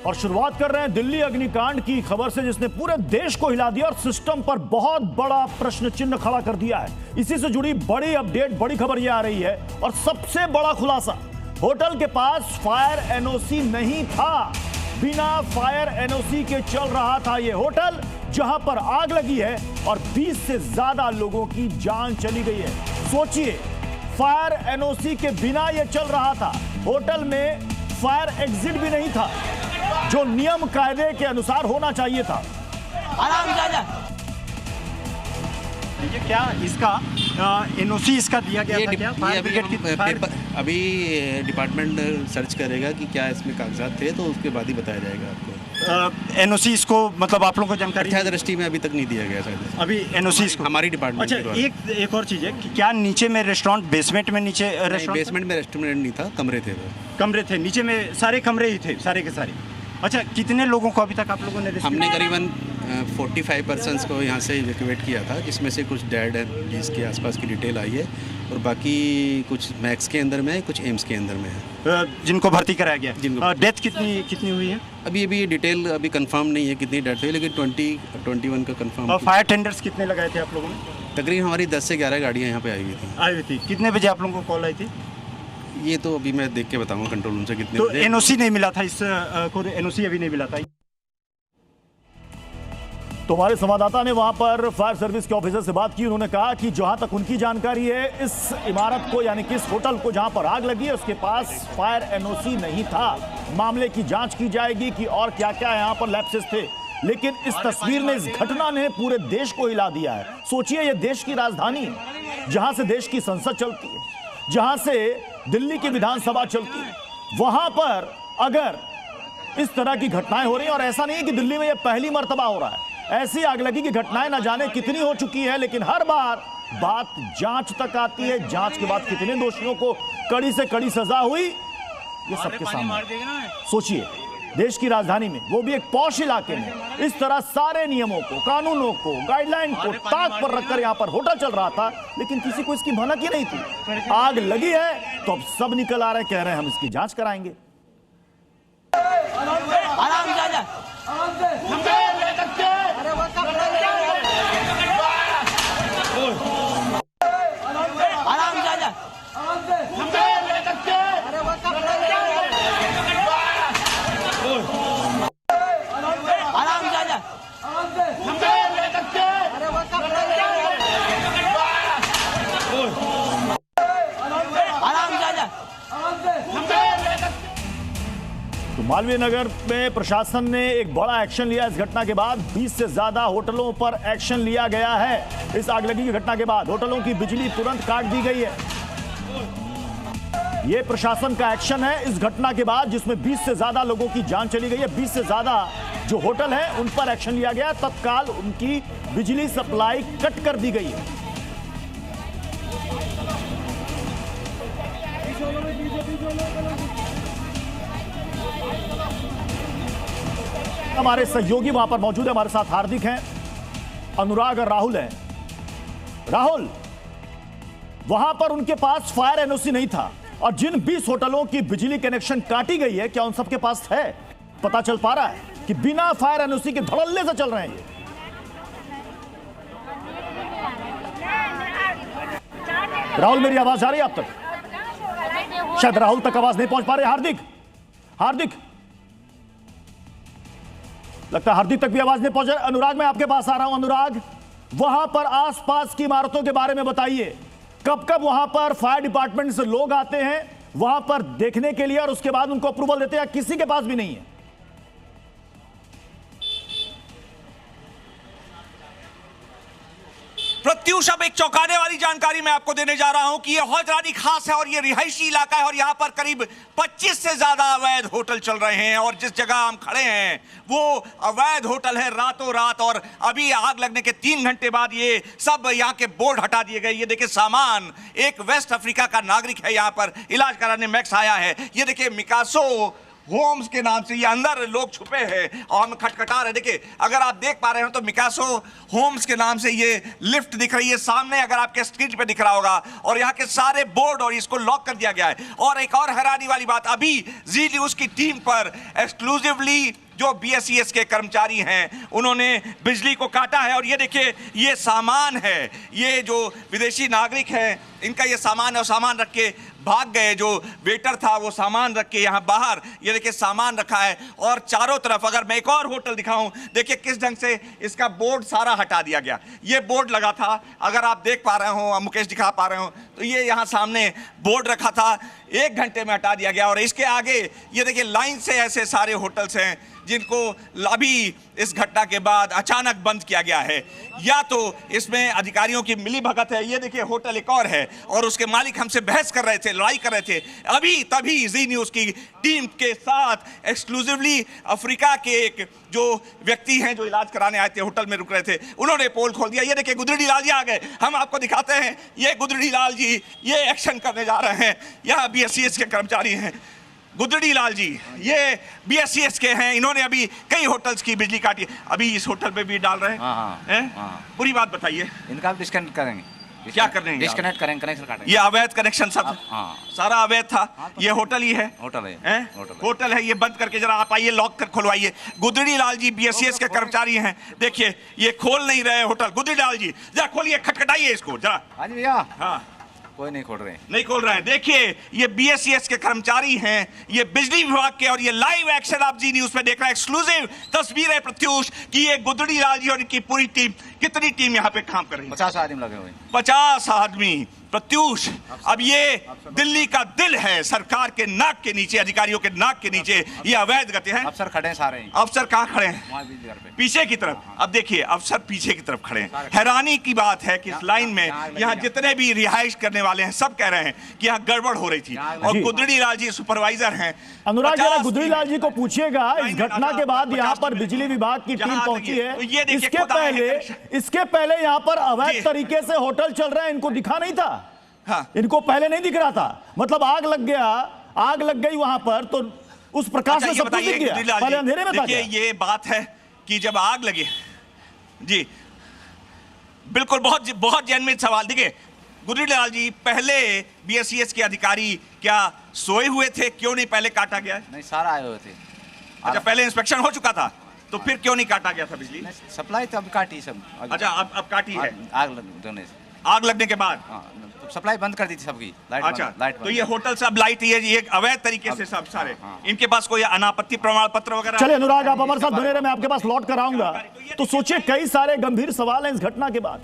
और शुरुआत कर रहे हैं दिल्ली अग्निकांड की खबर से, जिसने पूरे देश को हिला दिया और सिस्टम पर बहुत बड़ा प्रश्न चिन्ह खड़ा कर दिया है। इसी से जुड़ी बड़ी अपडेट, बड़ी खबर यह आ रही है और सबसे बड़ा खुलासा, होटल के पास फायर एनओसी नहीं था। बिना फायर एनओसी के चल रहा था यह होटल, जहां पर आग लगी है और 20 से ज्यादा लोगों की जान चली गई है। सोचिए, फायर एनओसी के बिना यह चल रहा था। होटल में फायर एग्जिट भी नहीं था, जो नियम कायदे के अनुसार होना चाहिए था। आराम से ये क्या इसका एनओसी इसका दिया गया था क्या? फायर ब्रिगेड की अभी डिपार्टमेंट सर्च करेगा कि क्या इसमें कागजात थे, तो उसके बाद ही बताया जाएगा आपको। एनओसी इसको मतलब आप लोगों को जानकारी तथ्य दृष्टि में अभी तक नहीं दिया गया शायद। अभी एनओसी इसको हमारी डिपार्टमेंट अच्छा, एक और चीज़ है कि क्या नीचे में रेस्टोरेंट, बेसमेंट में नीचे रेस्टोरेंट? बेसमेंट में रेस्टोरेंट नहीं था, कमरे थे वो। कमरे थे, नीचे में सारे कमरे ही थे, सारे के सारे। अच्छा, कितने लोगों को अभी तक आप लोगों ने हमने करीबन 45 पर्सन्स को यहाँ से इवैक्यूएट किया था, जिसमें से कुछ डेड है जिसके आसपास की डिटेल आई है, और बाकी कुछ मैक्स के अंदर में है, कुछ एम्स के अंदर में है, जिनको भर्ती कराया गया। डेथ कितनी हुई है? अभी डिटेल अभी कंफर्म नहीं है कितनी डेथ हुई, लेकिन 21 का कंफर्म। और फायर टेंडर्स कितने लगाए थे आप लोगों ने? तकरीबन हमारी 10 से 11 गाड़ियाँ यहाँ पे आई हुई थी। कितने बजे आप लोगों को कॉल आई थी? ये तो अभी मैं देख के बताऊंगा कंट्रोल रूम से कितने। तो एनओसी नहीं मिला था, इस को एनओसी अभी नहीं मिला था। तो हमारे संवाददाता ने वहां पर फायर सर्विस के ऑफिसर से बात की। उन्होंने कहा कि जहां तक उनकी जानकारी है, इस इमारत को यानी कि इस होटल को जहां पर आग लगी है, उसके पास फायर एनओसी नहीं था। मामले की जांच की जाएगी कि और क्या क्या यहां पर लैप्सेस थे। लेकिन इस तस्वीर ने, इस घटना ने पूरे देश को हिला दिया है। सोचिए, यह देश की राजधानी है, जहां से देश की संसद चलती है, जहां से दिल्ली की विधानसभा चलती है। वहां पर अगर इस तरह की घटनाएं हो रही हैं, और ऐसा नहीं है कि दिल्ली में यह पहली मर्तबा हो रहा है, ऐसी आगलगी की घटनाएं न जाने कितनी हो चुकी है, लेकिन हर बार बात जांच तक आती है। जांच के बाद कितने दोषियों को कड़ी से कड़ी सजा हुई, ये सबके सामने। सोचिए, देश की राजधानी में, वो भी एक पॉश इलाके में, इस तरह सारे नियमों को, कानूनों को, गाइडलाइन को ताक पर रखकर यहां पर होटल चल रहा था, लेकिन किसी को इसकी भनक ही नहीं थी। आग लगी है तो अब सब निकल आ रहे, कह रहे हैं हम इसकी जांच कराएंगे। आराम से मालवीय नगर में प्रशासन ने एक बड़ा एक्शन लिया। इस घटना के बाद 20 से ज्यादा होटलों पर एक्शन लिया गया है। इस आगलगी की घटना के बाद होटलों की बिजली तुरंत काट दी गई है। यह प्रशासन का एक्शन है इस घटना के बाद, जिसमें 20 से ज्यादा लोगों की जान चली गई है। 20 से ज्यादा जो होटल है उन पर एक्शन लिया गया, तत्काल उनकी बिजली सप्लाई कट कर दी गई है। हमारे सहयोगी वहां पर मौजूद है, हमारे साथ हार्दिक हैं, अनुराग और राहुल हैं। राहुल, वहां पर उनके पास फायर एनओसी नहीं था, और जिन 20 होटलों की बिजली कनेक्शन काटी गई है, क्या उन सबके पास है? पता चल पा रहा है कि बिना फायर एनओसी के धड़ल्ले से चल रहे हैं। राहुल, मेरी आवाज आ रही है आप तक? शायद राहुल तक आवाज नहीं पहुंच पा रहे। हार्दिक लगता है हार्दिक तक भी आवाज नहीं पहुंच रही। अनुराग, मैं आपके पास आ रहा हूं। अनुराग, वहां पर आसपास की इमारतों के बारे में बताइए, कब कब वहां पर फायर डिपार्टमेंट से लोग आते हैं वहां पर देखने के लिए, और उसके बाद उनको अप्रूवल देते हैं, किसी के पास भी नहीं है? प्रत्युष, अब एक चौंकाने वाली जानकारी मैं आपको देने जा रहा हूं कि यह हौजरानी खास है और यह रिहायशी इलाका है, और यहां पर करीब 25 से ज्यादा अवैध होटल चल रहे हैं। और जिस जगह हम खड़े हैं वो अवैध होटल है रातों रात, और अभी आग लगने के 3 घंटे बाद ये सब यहां के बोर्ड हटा दिए गए। ये देखिए सामान, एक वेस्ट अफ्रीका का नागरिक है यहां पर इलाज कराने मैक्स आया है। ये देखिए मिकासो होम्स के नाम से, ये अंदर लोग छुपे हैं और हम खटखटा रहे। देखिए, अगर आप देख पा रहे हो तो मिकासो होम्स के नाम से ये लिफ्ट दिख रही है सामने, अगर आपके स्क्रीन पे दिख रहा होगा, और यहाँ के सारे बोर्ड और इसको लॉक कर दिया गया है। और एक और हैरानी वाली बात, अभी जी न्यूज़ की टीम पर एक्सक्लूसिवली जो BSES के कर्मचारी हैं उन्होंने बिजली को काटा है। और ये देखिए, ये सामान है, ये जो विदेशी नागरिक हैं इनका ये सामान है, और सामान रख के भाग गए। जो वेटर था वो सामान रख के यहाँ बाहर, ये देखिए सामान रखा है। और चारों तरफ अगर मैं एक और होटल दिखाऊं, देखिए किस ढंग से इसका बोर्ड सारा हटा दिया गया। ये बोर्ड लगा था, अगर आप देख पा रहे हो, मुकेश दिखा पा रहे हो, तो ये यहाँ सामने बोर्ड रखा था, 1 घंटे में हटा दिया गया। और इसके आगे ये देखिए लाइन से ऐसे सारे होटल्स हैं जिनको अभी इस घटना के बाद अचानक बंद किया गया है, या तो इसमें अधिकारियों की मिलीभगत है। ये देखिए होटल एक और है, और उसके मालिक हमसे बहस कर रहे थे, लड़ाई कर रहे थे। अभी तभी जी न्यूज़ की टीम के साथ एक्सक्लूसिवली अफ्रीका के एक जो व्यक्ति हैं जो इलाज कराने आए थे, होटल में रुक रहे थे, उन्होंने पोल खोल दिया। ये देखिए गुदड़ी लाल जी आ गए, हम आपको दिखाते हैं। ये गुदड़ी लाल जी ये एक्शन करने जा रहे हैं। यहाँ BSES के कर्मचारी हैं। गुदड़ी लाल जी ये BSES के हैं, इन्होंने अभी कई होटल्स की बिजली काटी, अभी इस होटल पे भी डाल रहे हैं। पूरी बात बताइए। इनका भी डिस्कनेक्ट करेंगे। क्या कर रहे हैं? डिस्कनेक्ट करेंगे, कनेक्शन काटेंगे। ये अवैध कनेक्शन सब सारा अवैध था। तो ये होटल ही है, होटल है। ये बंद करके जरा आप आइए, लॉक कर खुलवाइए। गुदड़ी लाल जी BSES के कर्मचारी हैं, देखिए ये खोल नहीं रहे होटल। गुदड़ी लाल जी जरा खोलिए, खटखटाइए इसको जरा। हाँ जी भैया। हाँ, कोई नहीं खोल रहे, नहीं खोल रहे हैं। देखिए ये BSES के कर्मचारी हैं, ये बिजली विभाग के, और ये लाइव एक्शन आप जी न्यूज़ पे देख रहे हैं। एक्सक्लूसिव तस्वीरें प्रत्यूष कि ये गुदड़ी लाल जी और इनकी पूरी टीम, कितनी टीम यहाँ पे काम कर रही है? 50 आदमी लगे हुए। 50 आदमी प्रत्यूष। अब ये दिल्ली का दिल है, सरकार के नाक के नीचे, अधिकारियों के नाक के नीचे ये अवैध गति है। अफसर खड़े हैं सारे। अफसर कहाँ खड़े हैं? पीछे की तरफ। अब देखिए अफसर पीछे की तरफ खड़े हैं। हैरानी की बात है कि इस लाइन में यहाँ जितने भी रिहाइश करने वाले हैं सब कह रहे हैं कि यहाँ गड़बड़ हो रही थी, और गुदड़ी लाल जी सुपरवाइजर हैं। अनुराग जरा गुदड़ी लाल जी को पूछिएगा, इस घटना के बाद यहाँ पर बिजली विभाग की टीम पहुंची है, इसके पहले यहाँ पर अवैध तरीके से होटल चल रहे हैं, इनको दिखा नहीं था? हाँ। इनको पहले नहीं दिख रहा था, मतलब आग लग गया, आग लग गई वहां पर, तो उस प्रकाश में सब कुछ दिख गया, पहले अंधेरे में था क्या? ये बात है कि जब आग लगी, जी बिल्कुल, बहुत बहुत जेन्युइन सवाल। देखिए गुदड़ी लाल जी, पहले BSES के अधिकारी क्या सोए हुए थे? क्यों नहीं पहले काटा गया? नहीं, सारा आए हुए थे। अच्छा, पहले इंस्पेक्शन हो चुका था, तो फिर क्यों नहीं काटा गया था बिजली? सप्लाई तो अब काटी सब। अच्छा, अब काटी है आग लगने के बाद। तो सप्लाई बंद कर दी थी सबकी, लाइट। अच्छा, लाइट तो ये होटल सब लाइट ये अवैध तरीके से सब सारे, इनके पास कोई अनापत्ति प्रमाण पत्र वगैरह? चलिए अनुराग, आप हमारे साथ बने रहे, मैं आपके पास लौट कर आऊंगा। तो सोचिए, कई सारे गंभीर सवाल हैं इस घटना के बाद।